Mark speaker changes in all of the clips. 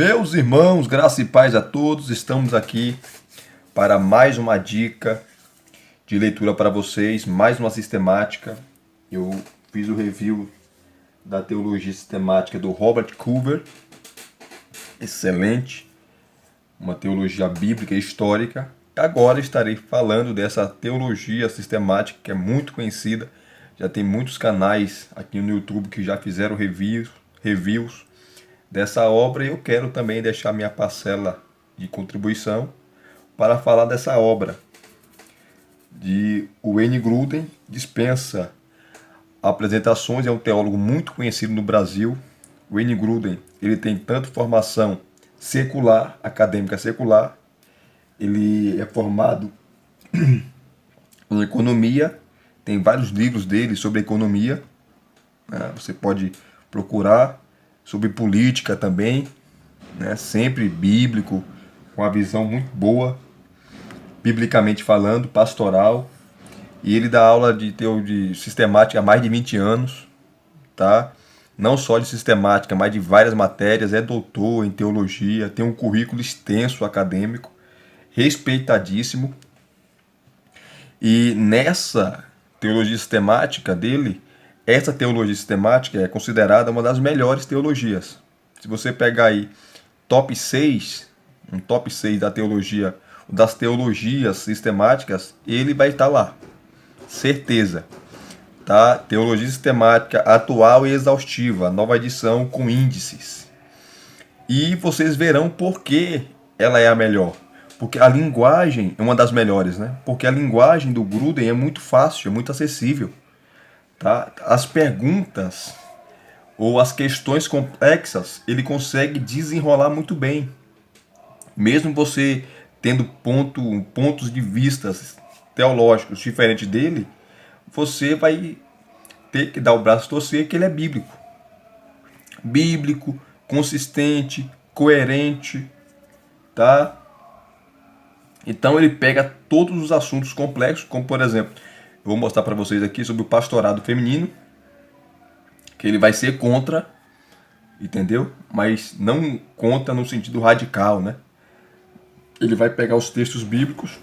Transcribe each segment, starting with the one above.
Speaker 1: Meus irmãos, graça e paz a todos, estamos aqui para mais uma dica de leitura para vocês, mais uma sistemática. Eu fiz o review da teologia sistemática do Robert Cover, excelente, uma teologia bíblica e histórica. Agora estarei falando dessa teologia sistemática que é muito conhecida, já tem muitos canais aqui no YouTube que já fizeram reviews dessa obra, e eu quero também deixar minha parcela de contribuição para falar dessa obra de Wayne Grudem. Dispensa apresentações, é um teólogo muito conhecido no Brasil. Wayne Grudem, ele tem tanto formação secular, acadêmica secular, ele é formado em economia, tem vários livros dele sobre economia, né? Você pode procurar, sobre política também, né? Sempre bíblico, com uma visão muito boa, biblicamente falando, pastoral. E ele dá aula de sistemática há mais de 20 anos, tá? Não só de sistemática, mas de várias matérias, é doutor em teologia, tem um currículo extenso acadêmico, respeitadíssimo. E nessa teologia sistemática dele, essa teologia sistemática é considerada uma das melhores teologias. Se você pegar aí top 6, um top 6 da teologia, das teologias sistemáticas, ele vai estar lá. Certeza. Tá? Teologia sistemática atual e exaustiva, nova edição com índices. E vocês verão por que ela é a melhor. Porque a linguagem é uma das melhores, né? Porque a linguagem do Grudem é muito fácil, é muito acessível. Tá? As perguntas ou as questões complexas ele consegue desenrolar muito bem. Mesmo você tendo pontos de vista teológicos diferentes dele, você vai ter que dar o braço a torcer que ele é bíblico. Bíblico, consistente, coerente, tá? Então ele pega todos os assuntos complexos, como por exemplo, eu vou mostrar para vocês aqui sobre o pastorado feminino, que ele vai ser contra, entendeu? Mas não contra no sentido radical, né? Ele vai pegar os textos bíblicos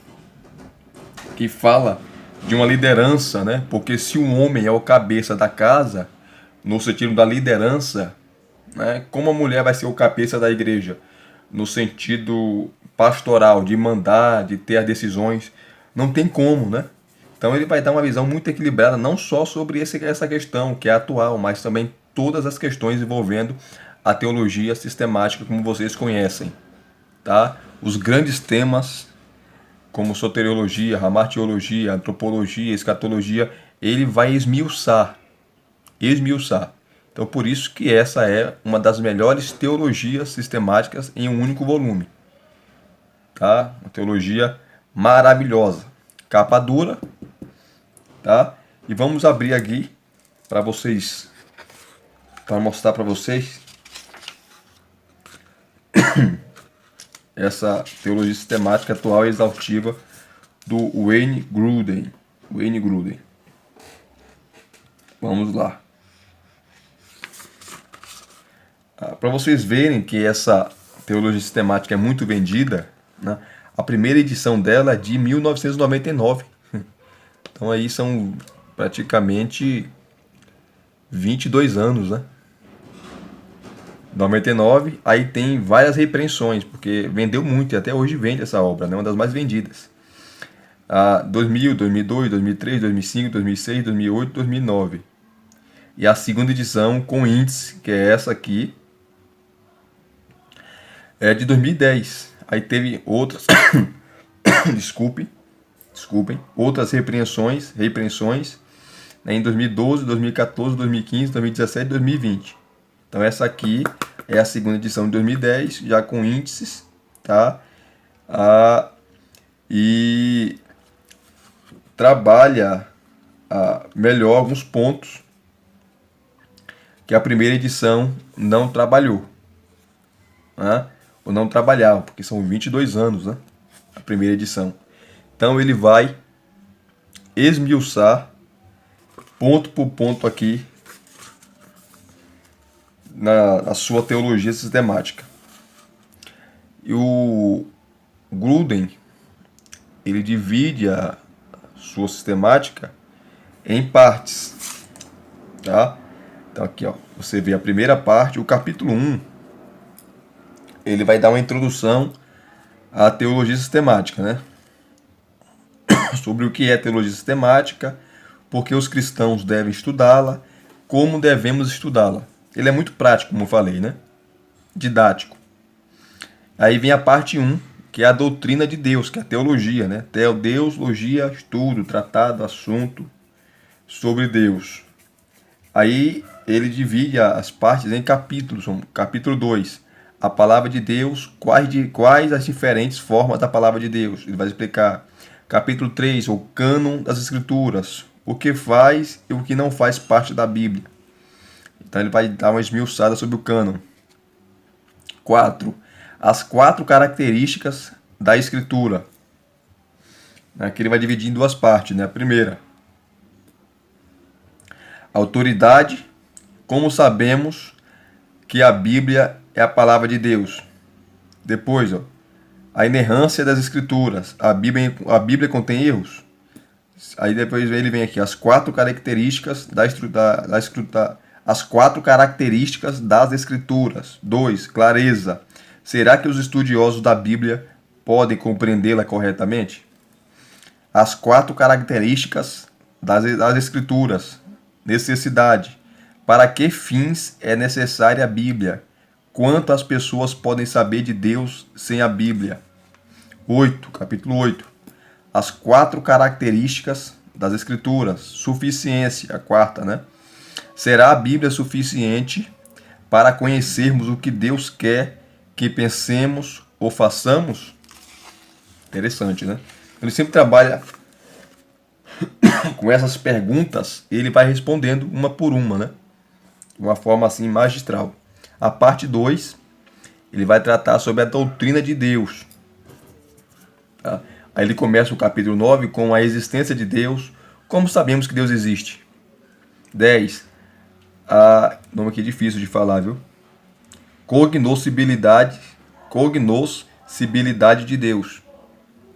Speaker 1: que fala de uma liderança, né? Porque se um homem é o cabeça da casa, no sentido da liderança, né? Como a mulher vai ser o cabeça da igreja? No sentido pastoral, de mandar, de ter as decisões, não tem como, né? Então ele vai dar uma visão muito equilibrada, não só sobre essa questão, que é atual, mas também todas as questões envolvendo a teologia sistemática, como vocês conhecem, tá? Os grandes temas, como soteriologia, ramartiologia, antropologia, escatologia, ele vai esmiuçar. Então por isso que essa é uma das melhores teologias sistemáticas em um único volume. Tá? Uma teologia maravilhosa. Capa dura, tá? E vamos abrir aqui para vocês, para mostrar para vocês essa teologia sistemática atual e exaustiva do Wayne Grudem. Vamos lá. Para vocês verem que essa teologia sistemática é muito vendida, né? A primeira edição dela é de 1999. Então aí são praticamente 22 anos, né? 99, aí tem várias repreensões, porque vendeu muito e até hoje vende essa obra, né? Uma das mais vendidas. 2000, 2002, 2003, 2005, 2006, 2008, 2009. E a segunda edição com índice, que é essa aqui, é de 2010. Aí teve outras, desculpem, outras repreensões, né, em 2012, 2014, 2015, 2017 e 2020. Então essa aqui é a segunda edição de 2010, já com índices, tá? E trabalha melhor alguns pontos que a primeira edição não trabalhou, né? Ou não trabalhava, porque são 22 anos, né? A primeira edição. Então ele vai esmiuçar ponto por ponto aqui na sua teologia sistemática. E o Gruden, ele divide a sua sistemática em partes, tá? Então aqui, ó, você vê a primeira parte, o capítulo 1, ele vai dar uma introdução à teologia sistemática, né? Sobre o que é teologia sistemática, por que os cristãos devem estudá-la, como devemos estudá-la. Ele é muito prático, como eu falei, né? Didático. Aí vem a parte 1, que é a doutrina de Deus, que é a teologia, né? Deus, logia, estudo, tratado, assunto sobre Deus. Aí ele divide as partes em capítulos. Capítulo 2, a palavra de Deus, quais as diferentes formas da palavra de Deus. Ele vai explicar. Capítulo 3, o cânon das escrituras, o que faz e o que não faz parte da Bíblia. Então ele vai dar uma esmiuçada sobre o cânon. 4, as 4 características da escritura. Aqui ele vai dividir em 2 partes, né? A primeira, autoridade, como sabemos que a Bíblia é a palavra de Deus. Depois, ó, a inerrância das escrituras. A Bíblia contém erros. Aí depois ele vem aqui as 4 características as 4 características das escrituras. 2, clareza. Será que os estudiosos da Bíblia podem compreendê-la corretamente? As 4 características das escrituras. Necessidade. Para que fins é necessária a Bíblia? Quanto as pessoas podem saber de Deus sem a Bíblia? 8, capítulo 8. As 4 características das escrituras. Suficiência, a 4ª, né? Será a Bíblia suficiente para conhecermos o que Deus quer que pensemos ou façamos? Interessante, né? Ele sempre trabalha com essas perguntas, ele vai respondendo uma por uma, né? De uma forma assim magistral. A parte 2, ele vai tratar sobre a doutrina de Deus. Tá? Aí ele começa o capítulo 9 com a existência de Deus. Como sabemos que Deus existe? 10. Nome aqui é difícil de falar, viu? Cognoscibilidade de Deus.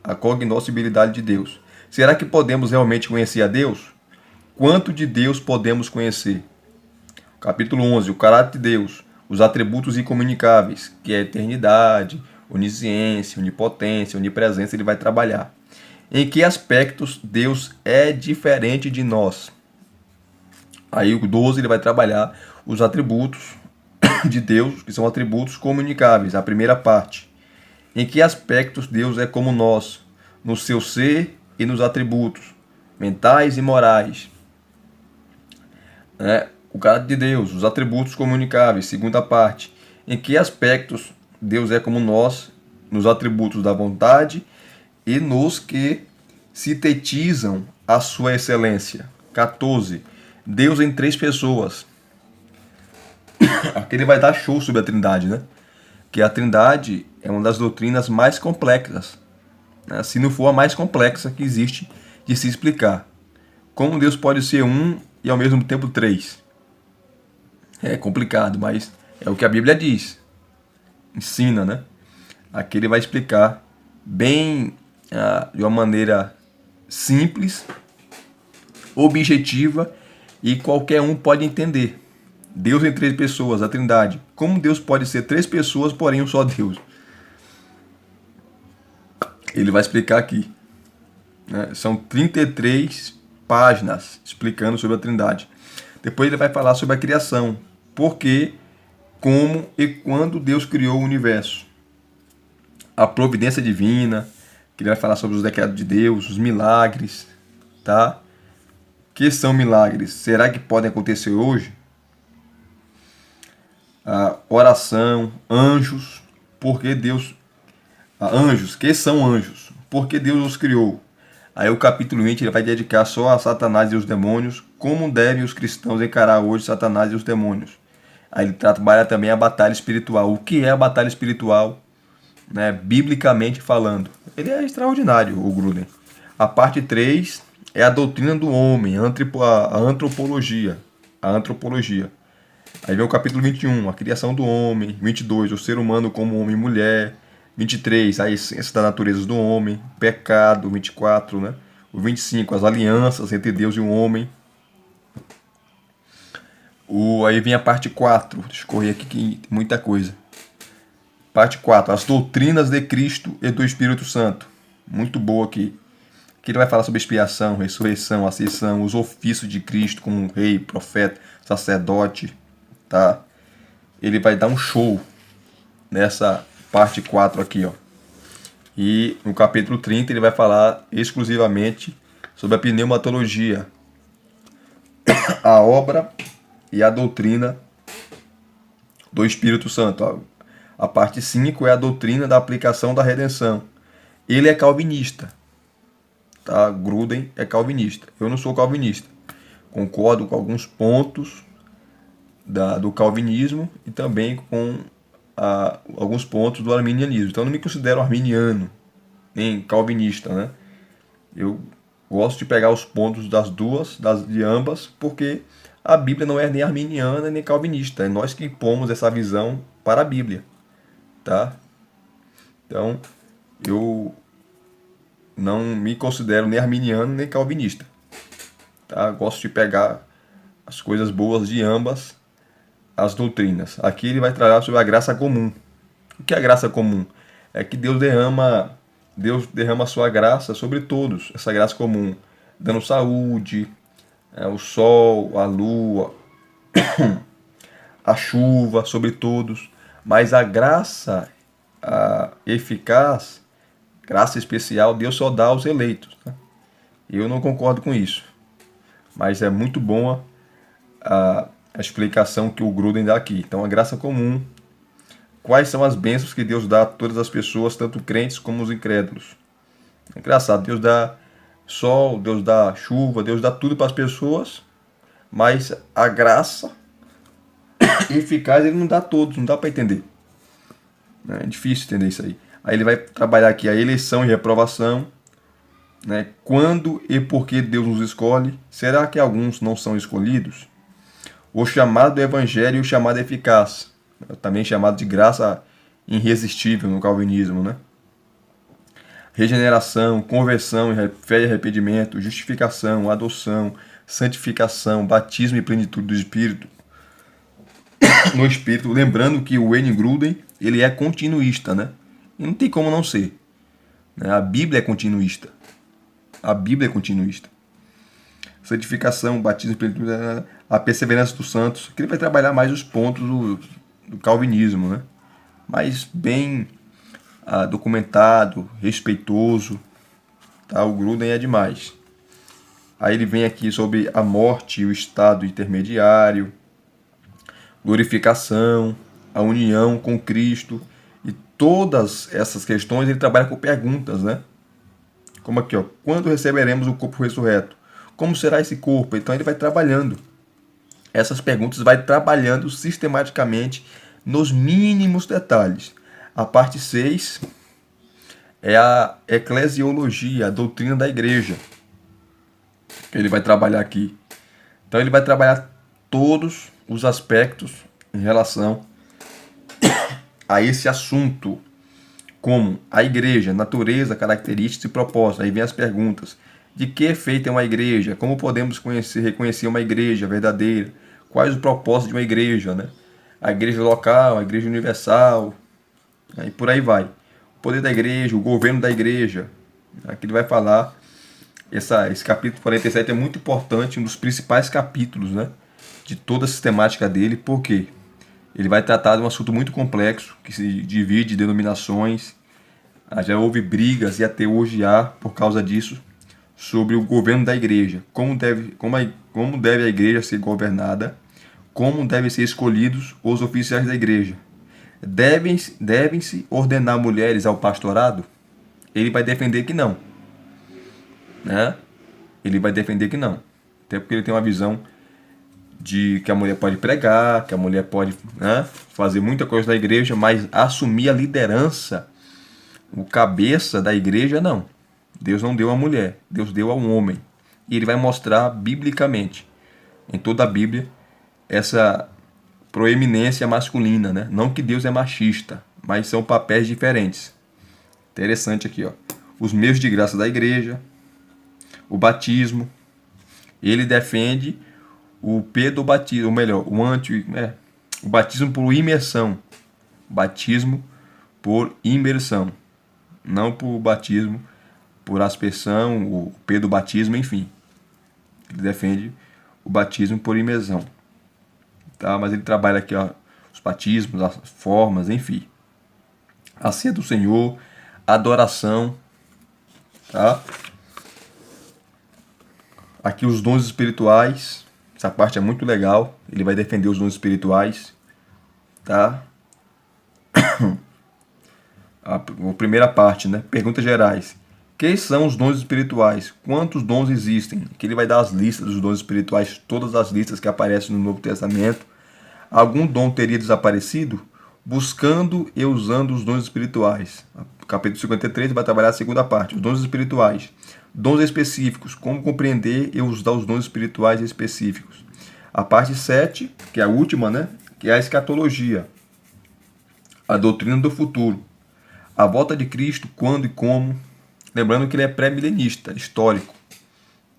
Speaker 1: A cognoscibilidade de Deus. Será que podemos realmente conhecer a Deus? Quanto de Deus podemos conhecer? Capítulo 11. O caráter de Deus. Os atributos incomunicáveis, que é a eternidade, onisciência, onipotência, onipresença, ele vai trabalhar. Em que aspectos Deus é diferente de nós? Aí o 12 ele vai trabalhar os atributos de Deus, que são atributos comunicáveis, a primeira parte. Em que aspectos Deus é como nós? No seu ser e nos atributos mentais e morais. O caráter de Deus, os atributos comunicáveis, segunda parte. Em que aspectos Deus é como nós? Nos atributos da vontade e nos que sintetizam a sua excelência. 14. Deus em 3 pessoas. Aqui ele vai dar show sobre a Trindade, né? Que a Trindade é uma das doutrinas mais complexas, né? Se não for a mais complexa que existe de se explicar. Como Deus pode ser um e ao mesmo tempo 3? É complicado, mas é o que a Bíblia diz. Ensina, né? Aqui ele vai explicar bem, de uma maneira simples, objetiva e qualquer um pode entender. Deus em 3 pessoas, a Trindade. Como Deus pode ser 3 pessoas, porém um só Deus? Ele vai explicar aqui. São 33 páginas explicando sobre a Trindade. Depois ele vai falar sobre a criação. Por que, como e quando Deus criou o universo. A providência divina, que ele vai falar sobre os decretos de Deus, os milagres, tá? Que são milagres? Será que podem acontecer hoje? A oração, anjos, porque Deus... Anjos, que são anjos? Porque Deus os criou. Aí o capítulo 20 ele vai dedicar só a Satanás e os demônios, como devem os cristãos encarar hoje Satanás e os demônios. Aí ele trabalha também a batalha espiritual. O que é a batalha espiritual? Né, biblicamente falando. Ele é extraordinário, o Gruden. A parte 3 é a doutrina do homem, a antropologia. A antropologia. Aí vem o capítulo 21, a criação do homem. 22, o ser humano como homem e mulher. 23, a essência da natureza do homem. Pecado, 24, né? O 25, as alianças entre Deus e o homem. Aí vem a parte 4. Deixa eu correr aqui que tem muita coisa. Parte 4. As doutrinas de Cristo e do Espírito Santo. Muito boa aqui. Aqui ele vai falar sobre expiação, ressurreição, ascensão, os ofícios de Cristo como rei, profeta, sacerdote. Tá? Ele vai dar um show nessa parte 4 aqui, ó. E no capítulo 30 ele vai falar exclusivamente sobre a pneumatologia, a obra e a doutrina do Espírito Santo. A parte 5 é a doutrina da aplicação da redenção. Ele é calvinista. Tá? Gruden é calvinista. Eu não sou calvinista. Concordo com alguns pontos do calvinismo e também com alguns pontos do arminianismo. Então eu não me considero arminiano, nem calvinista, né? Eu gosto de pegar os pontos de ambas, porque a Bíblia não é nem arminiana nem calvinista. É nós que impomos essa visão para a Bíblia, tá? Então eu não me considero nem arminiano nem calvinista, tá? Gosto de pegar as coisas boas de ambas as doutrinas. Aqui ele vai tratar sobre a graça comum. O que é a graça comum? É que Deus derrama a sua graça sobre todos, essa graça comum, dando saúde, o sol, a lua, a chuva sobre todos. Mas a graça eficaz, graça especial, Deus só dá aos eleitos. Tá? Eu não concordo com isso. Mas é muito boa a explicação que o Gruden dá aqui. Então, a graça comum. Quais são as bênçãos que Deus dá a todas as pessoas, tanto crentes como os incrédulos? É engraçado, Deus dá sol, Deus dá chuva, Deus dá tudo para as pessoas, mas a graça eficaz ele não dá a todos, não dá para entender. É difícil entender isso aí. Aí ele vai trabalhar aqui a eleição e reprovação, né? Quando e por que Deus nos escolhe? Será que alguns não são escolhidos? O chamado evangelho e o chamado eficaz, também chamado de graça irresistível no calvinismo, né? Regeneração, conversão, fé e arrependimento, justificação, adoção, santificação, batismo e plenitude do Espírito. No Espírito, lembrando que o Wayne Gruden, ele é continuista, né? E não tem como não ser. Né? A Bíblia é continuista. A Bíblia é continuista. Santificação, batismo, plenitude, a perseverança dos santos, que ele vai trabalhar mais os pontos do calvinismo, né? Mas bem documentado, respeitoso, tá? O Gruden é demais. Aí ele vem aqui sobre a morte e o estado intermediário, glorificação, a união com Cristo, e todas essas questões ele trabalha com perguntas, né? Como aqui, ó, quando receberemos o corpo ressurreto? Como será esse corpo? Então ele vai trabalhando essas perguntas, vai trabalhando sistematicamente nos mínimos detalhes. A parte 6 é a eclesiologia, a doutrina da igreja, que ele vai trabalhar aqui. Então ele vai trabalhar todos os aspectos em relação a esse assunto, como a igreja, natureza, características e propósito. Aí vem as perguntas. De que é feita uma igreja? Como podemos reconhecer uma igreja verdadeira? Quais os propósitos de uma igreja, né? A igreja local, a igreja universal, e por aí vai. O poder da igreja, o governo da igreja. Aqui ele vai falar. Esse capítulo 47 é muito importante, um dos principais capítulos, né, de toda a sistemática dele, porque ele vai tratar de um assunto muito complexo, que se divide em denominações. Já houve brigas e até hoje há, por causa disso, sobre o governo da igreja. Como deve a igreja ser governada, como devem ser escolhidos os oficiais da igreja. Devem-se ordenar mulheres ao pastorado? Ele vai defender que não. Né? Ele vai defender que não. Até porque ele tem uma visão de que a mulher pode pregar, que a mulher pode, né, fazer muita coisa na igreja, mas assumir a liderança, o cabeça da igreja, não. Deus não deu à mulher, Deus deu ao homem. E ele vai mostrar biblicamente, em toda a Bíblia, essa proeminência masculina, né? Não que Deus é machista, mas são papéis diferentes. Interessante aqui, ó. Os meios de graça da igreja, o batismo. Ele defende o pedobatismo, ou melhor, o batismo por imersão. Batismo por imersão. Não por batismo por aspersão, o pedobatismo, enfim. Ele defende o batismo por imersão. Tá? Mas ele trabalha aqui, ó, os batismos, as formas, enfim. A ceia do Senhor, adoração, tá? Aqui os dons espirituais, essa parte é muito legal, ele vai defender os dons espirituais, tá? A primeira parte, né? Perguntas gerais. Quem são os dons espirituais? Quantos dons existem? Aqui ele vai dar as listas dos dons espirituais, todas as listas que aparecem no Novo Testamento. Algum dom teria desaparecido? Buscando e usando os dons espirituais. Capítulo 53 vai trabalhar a segunda parte, os dons espirituais. Dons específicos, como compreender e usar os dons espirituais específicos. A parte 7, que é a última, né? Que é a escatologia. A doutrina do futuro. A volta de Cristo, quando e como. Lembrando que ele é pré-milenista, histórico.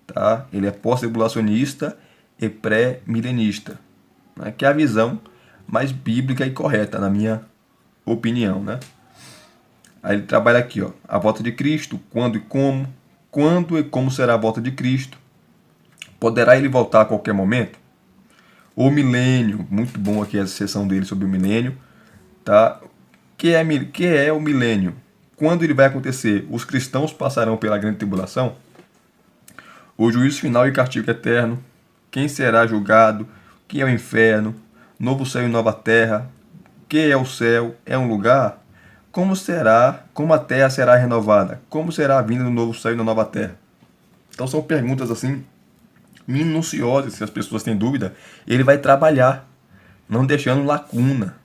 Speaker 1: Tá? Ele é pós-tribulacionista e pré-milenista. Né? Que é a visão mais bíblica e correta, na minha opinião. Né? Aí ele trabalha aqui, ó, a volta de Cristo, quando e como será a volta de Cristo. Poderá ele voltar a qualquer momento? O milênio, muito bom aqui a seção dele sobre o milênio. Tá? Que é o milênio? Quando ele vai acontecer? Os cristãos passarão pela grande tribulação? O juízo final e castigo eterno? Quem será julgado? O que é o inferno? Novo céu e nova terra? O que é o céu? É um lugar? Como será? Como a terra será renovada? Como será a vinda do novo céu e da nova terra? Então são perguntas assim minuciosas, se as pessoas têm dúvida, ele vai trabalhar, não deixando lacuna.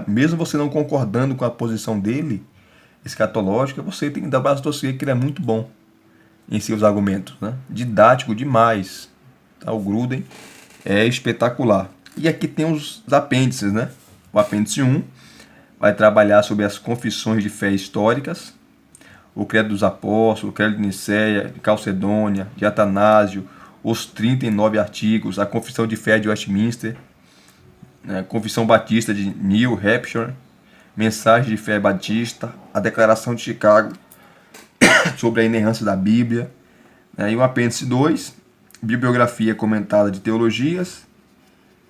Speaker 1: Mesmo você não concordando com a posição dele, escatológica, você tem que dar braço a torcer, que ele é muito bom em seus argumentos, né? Didático demais. Tá? O Gruden é espetacular. E aqui tem os apêndices, né? O apêndice 1 vai trabalhar sobre as confissões de fé históricas, o Credo dos Apóstolos, o Credo de Nicéia, de Calcedônia, de Atanásio, os 39 artigos, a Confissão de Fé de Westminster, a Confissão Batista de New Hampshire, Mensagem de Fé Batista, a Declaração de Chicago sobre a inerrância da Bíblia, e o apêndice 2, bibliografia comentada de teologias,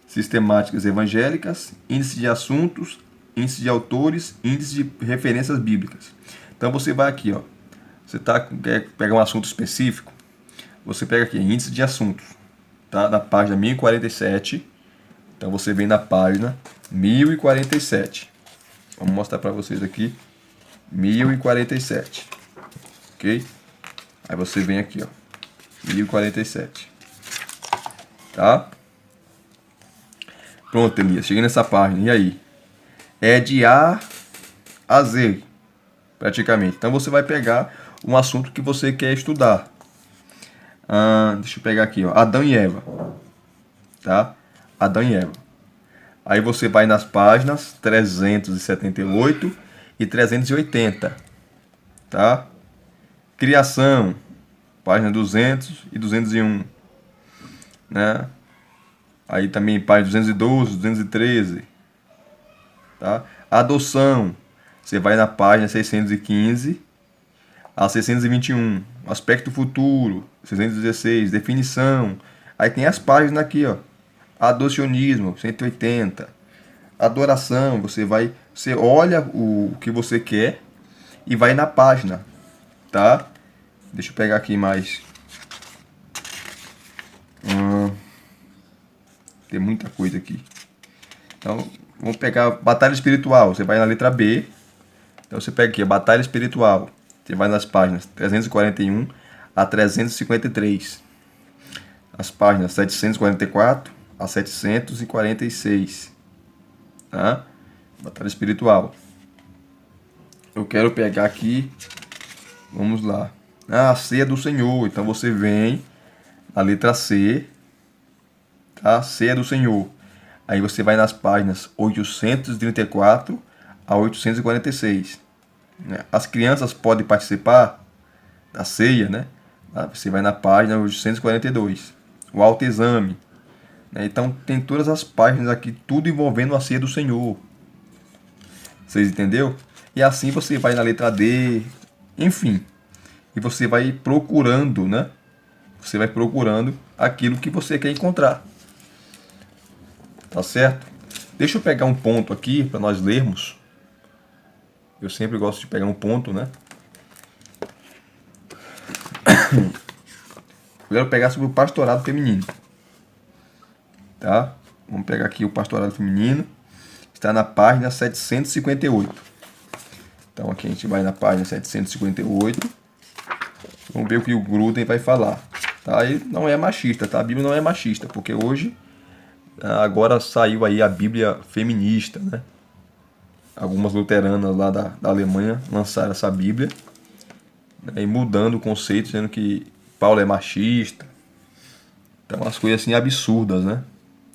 Speaker 1: sistemáticas evangélicas, índice de assuntos, índice de autores, índice de referências bíblicas. Então você vai aqui, ó, você quer pegar um assunto específico, você pega aqui, índice de assuntos, tá? Na página 1047, então você vem na página 1047. Vamos mostrar para vocês aqui, 1047, ok? Aí você vem aqui, ó, 1047, tá? Pronto, Elias, cheguei nessa página, e aí? É de A a Z, praticamente. Então você vai pegar um assunto que você quer estudar. Deixa eu pegar aqui, ó, Adão e Eva, tá? Adão e Eva. Aí você vai nas páginas 378 e 380, tá? Criação, página 200 e 201, né? Aí também página 212, 213, tá? Adoção, você vai na página 615 a 621, aspecto futuro, 616, definição. Aí tem as páginas aqui, ó. Adocionismo, 180. Adoração, você olha o que você quer e vai na página, tá? Deixa eu pegar aqui mais. Tem muita coisa aqui. Então, vamos pegar batalha espiritual. Você vai na letra B. Então você pega aqui, batalha espiritual. Você vai nas páginas 341 a 353. As páginas 744 a 746, tá? Batalha espiritual. Eu quero pegar aqui, vamos lá, a ceia do Senhor. Então você vem na letra C, tá? Ceia do Senhor. Aí você vai nas páginas 834 a 846, né? As crianças podem participar da ceia, né? Você vai na página 842, o autoexame, né? Então tem todas as páginas aqui, tudo envolvendo a ceia do Senhor. Vocês entenderam? E assim você vai na letra D, enfim. E você vai procurando, né? Você vai procurando aquilo que você quer encontrar. Tá certo? Deixa eu pegar um ponto aqui para nós lermos. Eu sempre gosto de pegar um ponto, né? Eu quero pegar sobre o pastorado feminino. Tá? Vamos pegar aqui o pastorado feminino. Está na página 758. Então aqui a gente vai na página 758. Vamos ver o que o Gruden vai falar. Tá? Ele não é machista, tá? A Bíblia não é machista, porque hoje, agora saiu aí a Bíblia feminista, né? Algumas luteranas lá da Alemanha lançaram essa Bíblia, né? E mudando o conceito, dizendo que Paulo é machista. Então, as coisas assim absurdas, né?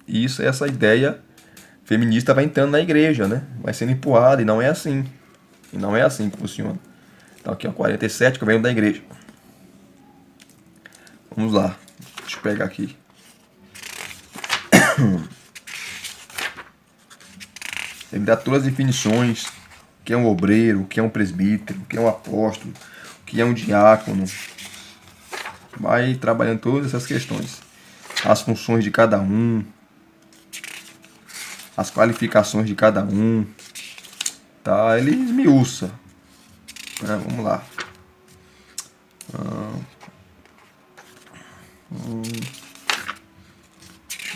Speaker 1: E isso, essa ideia feminista vai entrando na igreja, né? Vai sendo empurrada, e não é assim. E não é assim que funciona. Então, aqui é o 47, que vem da igreja. Vamos lá. Deixa eu pegar aqui. Ele dá todas as definições. O que é um obreiro, o que é um presbítero, o que é um apóstolo, o que é um diácono. Vai trabalhando todas essas questões. As funções de cada um. As qualificações de cada um. Tá? Ele esmiuça. Vamos lá.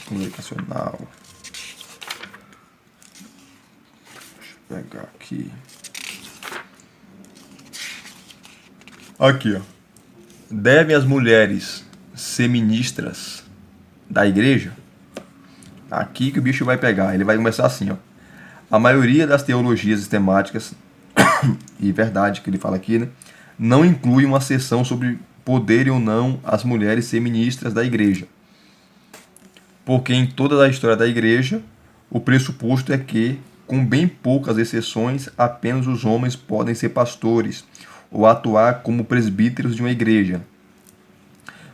Speaker 1: Comunicacional. Deixa eu pegar aqui. Aqui, ó. Devem as mulheres ser ministras da igreja? Aqui que o bicho vai pegar. Ele vai começar assim, ó. A maioria das teologias sistemáticas e verdade que ele fala aqui, né, não inclui uma seção sobre poderem ou não as mulheres ser ministras da igreja. Porque em toda a história da igreja, o pressuposto é que, com bem poucas exceções, apenas os homens podem ser pastores ou atuar como presbíteros de uma igreja.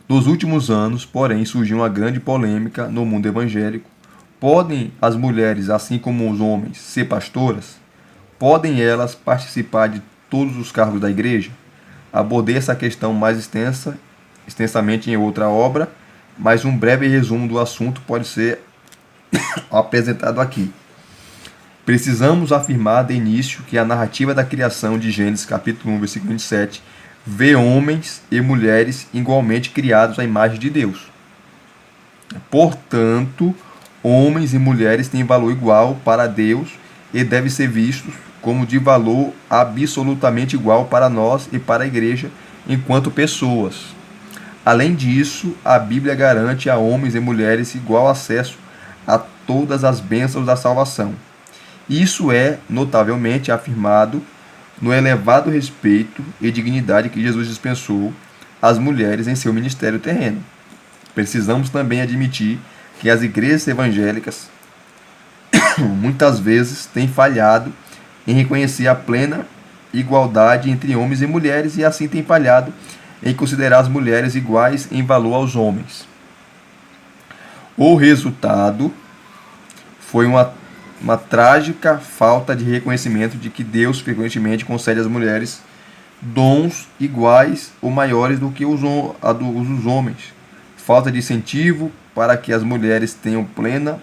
Speaker 1: Nos últimos anos, porém, surgiu uma grande polêmica no mundo evangélico. Podem as mulheres, assim como os homens, ser pastoras? Podem elas participar de todos os cargos da igreja? Abordei essa questão mais extensamente em outra obra, mas um breve resumo do assunto pode ser apresentado aqui. Precisamos afirmar de início que a narrativa da criação de Gênesis capítulo 1, versículo 27, vê homens e mulheres igualmente criados à imagem de Deus. Portanto, homens e mulheres têm valor igual para Deus e devem ser vistos como de valor absolutamente igual para nós e para a igreja enquanto pessoas. Além disso, a Bíblia garante a homens e mulheres igual acesso a todas as bênçãos da salvação. Isso é notavelmente afirmado no elevado respeito e dignidade que Jesus dispensou às mulheres em seu ministério terreno. Precisamos também admitir que as igrejas evangélicas muitas vezes têm falhado em reconhecer a plena igualdade entre homens e mulheres e assim têm falhado em considerar as mulheres iguais em valor aos homens. O resultado foi uma trágica falta de reconhecimento de que Deus frequentemente concede às mulheres dons iguais ou maiores do que os dos homens. Falta de incentivo para que as mulheres tenham plena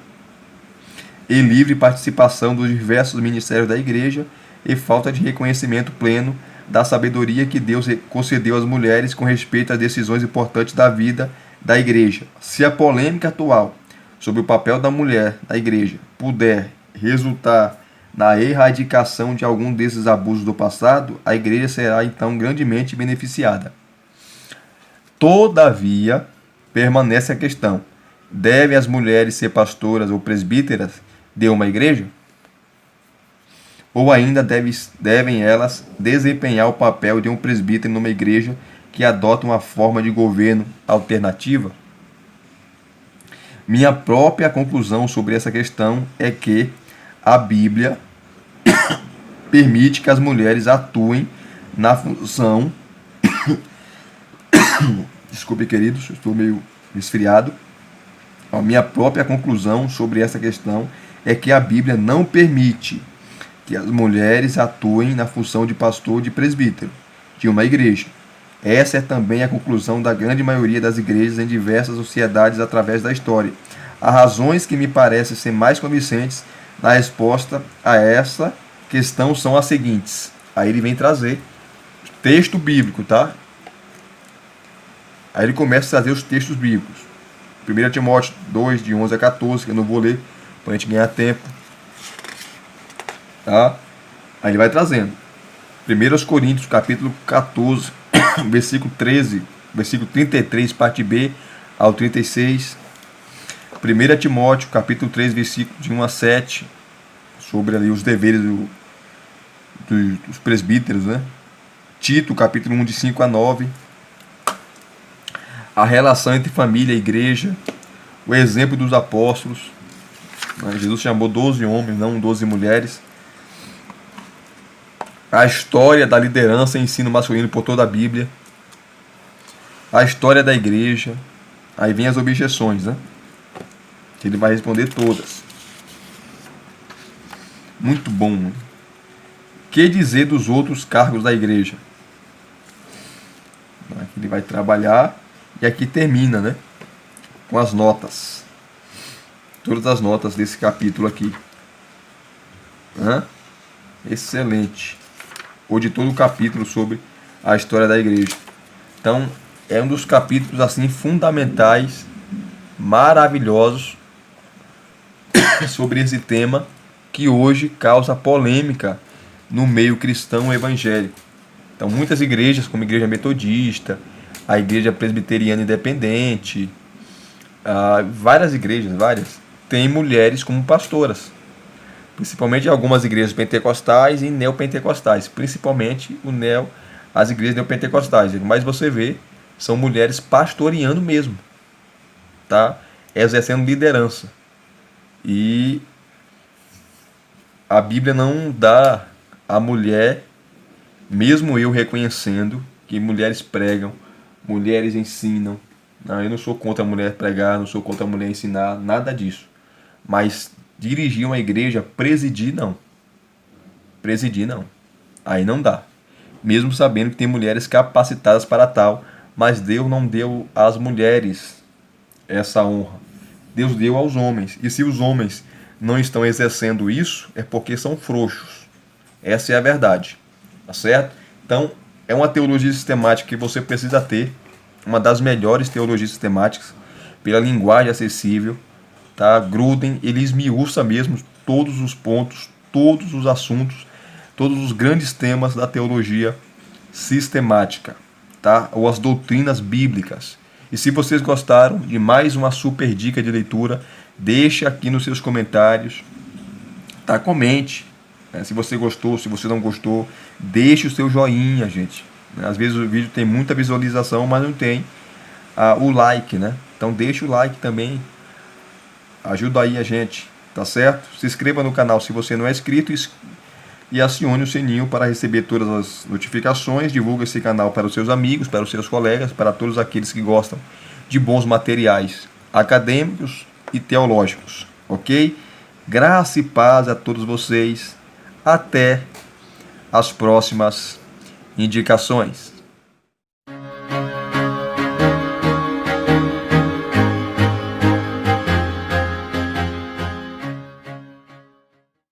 Speaker 1: e livre participação dos diversos ministérios da igreja e falta de reconhecimento pleno da sabedoria que Deus concedeu às mulheres com respeito às decisões importantes da vida da igreja. Se a polêmica atual sobre o papel da mulher na igreja puder resultar na erradicação de algum desses abusos do passado, a igreja será então grandemente beneficiada. Todavia, permanece a questão: devem as mulheres ser pastoras ou presbíteras de uma igreja? Ou ainda devem elas desempenhar o papel de um presbítero numa igreja que adota uma forma de governo alternativa? Minha própria conclusão sobre essa questão é que a Bíblia permite que as mulheres atuem na função. Desculpe, queridos, eu estou meio resfriado. A minha própria conclusão sobre essa questão é que a Bíblia não permite que as mulheres atuem na função de pastor ou de presbítero de uma igreja. Essa é também a conclusão da grande maioria das igrejas em diversas sociedades através da história. Há razões que me parecem ser mais convincentes na resposta a essa questão são as seguintes. Aí ele vem trazer texto bíblico, tá? Aí ele começa a trazer os textos bíblicos. 1 Timóteo 2, de 11 a 14, que eu não vou ler, para a gente ganhar tempo. Tá? Aí ele vai trazendo. 1 Coríntios, capítulo 14, versículo 13, versículo 33, parte B, ao 36. 1 Timóteo, capítulo 3, versículo de 1 a 7, sobre ali os deveres dos presbíteros, né? Tito, capítulo 1, de 5 a 9. A relação entre família e igreja, o exemplo dos apóstolos. Jesus chamou 12 homens, não 12 mulheres. A história da liderança e ensino masculino por toda a Bíblia. A história da igreja. Aí vem as objeções, né? Que ele vai responder todas. Muito bom, né? Que dizer dos outros cargos da igreja? Aqui ele vai trabalhar e aqui termina, né? Com as notas. Todas as notas desse capítulo aqui. Excelente. Ou de todo o capítulo sobre a história da igreja. Então, é um dos capítulos assim fundamentais, maravilhosos sobre esse tema que hoje causa polêmica no meio cristão evangélico. Então, muitas igrejas, como a Igreja Metodista, a Igreja Presbiteriana Independente, várias igrejas, têm mulheres como pastoras. Principalmente algumas igrejas pentecostais e neopentecostais. Principalmente as igrejas neopentecostais. Mas você vê, são mulheres pastoreando mesmo. Tá? Exercendo liderança. E a Bíblia não dá à mulher, mesmo eu reconhecendo que mulheres pregam, mulheres ensinam. Não, eu não sou contra a mulher pregar, não sou contra a mulher ensinar, nada disso. Mas dirigir uma igreja, presidir, não. Presidir, não. Aí não dá. Mesmo sabendo que tem mulheres capacitadas para tal, mas Deus não deu às mulheres essa honra. Deus deu aos homens. E se os homens não estão exercendo isso, é porque são frouxos. Essa é a verdade. Tá certo? Então, é uma teologia sistemática que você precisa ter. Uma das melhores teologias sistemáticas. Pela linguagem acessível. Tá? Gruden, ele esmiuça mesmo todos os pontos, todos os assuntos, todos os grandes temas da teologia sistemática, tá? Ou as doutrinas bíblicas. E se vocês gostaram de mais uma super dica de leitura, deixa aqui nos seus comentários, tá? Comente, né? Se você gostou, se você não gostou, deixe o seu joinha, gente. Às vezes o vídeo tem muita visualização, mas não tem o like, né? Então deixa o like também. Ajuda aí a gente, tá certo? Se inscreva no canal se você não é inscrito e acione o sininho para receber todas as notificações. Divulgue esse canal para os seus amigos, para os seus colegas, para todos aqueles que gostam de bons materiais acadêmicos e teológicos, ok? Graça e paz a todos vocês. Até as próximas indicações.